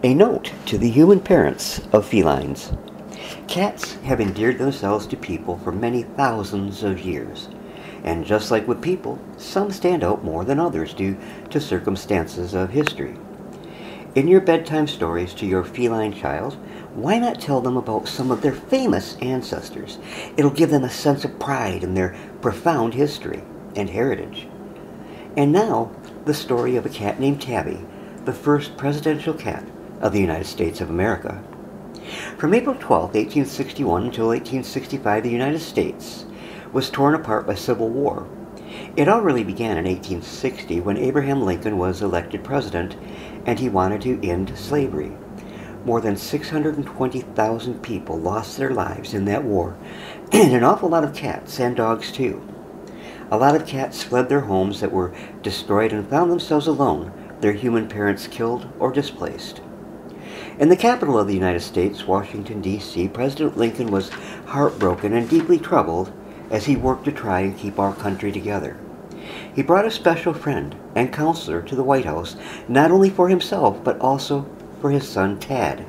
A note to the human parents of felines. Cats have endeared themselves to people for many thousands of years. And just like with people, some stand out more than others due to circumstances of history. In your bedtime stories to your feline child, why not tell them about some of their famous ancestors? It'll give them a sense of pride in their profound history and heritage. And now, the story of a cat named Tabby, the first presidential cat of the United States of America. From April 12, 1861 until 1865, the United States was torn apart by civil war. It all really began in 1860 when Abraham Lincoln was elected president and he wanted to end slavery. More than 620,000 people lost their lives in that war, and an awful lot of cats and dogs too. A lot of cats fled their homes that were destroyed and found themselves alone, their human parents killed or displaced. In the capital of the United States, Washington, D.C., President Lincoln was heartbroken and deeply troubled as he worked to try and keep our country together. He brought a special friend and counselor to the White House, not only for himself, but also for his son Tad.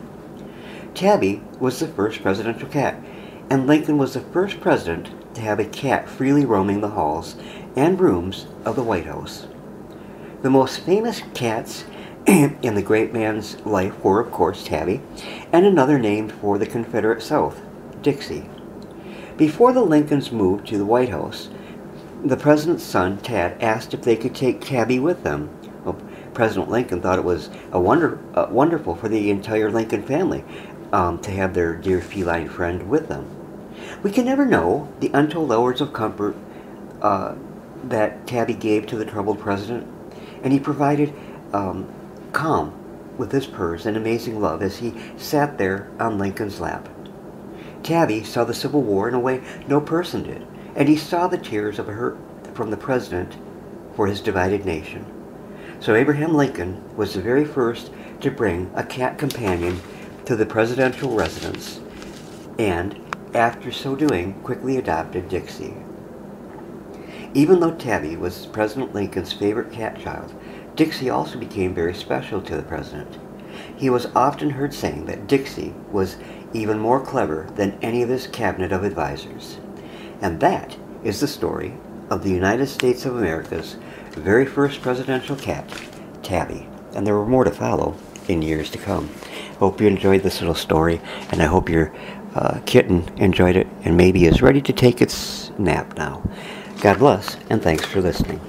Tabby was the first presidential cat, and Lincoln was the first president to have a cat freely roaming the halls and rooms of the White House. The most famous cats in the great man's life were, of course, Tabby, and another named for the Confederate South, Dixie. Before the Lincolns moved to the White House, the president's son, Tad, asked if they could take Tabby with them. Well, President Lincoln thought it was wonderful for the entire Lincoln family to have their dear feline friend with them. We can never know the untold hours of comfort that Tabby gave to the troubled president, and he provided calm with his purrs and amazing love as he sat there on Lincoln's lap. Tabby saw the Civil War in a way no person did, and he saw the tears of hurt from the president for his divided nation. So Abraham Lincoln was the very first to bring a cat companion to the presidential residence, and after so doing, quickly adopted Dixie. Even though Tabby was President Lincoln's favorite cat child, Dixie also became very special to the president. He was often heard saying that Dixie was even more clever than any of his cabinet of advisors. And that is the story of the United States of America's very first presidential cat, Tabby. And there were more to follow in years to come. Hope you enjoyed this little story, and I hope your kitten enjoyed it and maybe is ready to take its nap now. God bless, and thanks for listening.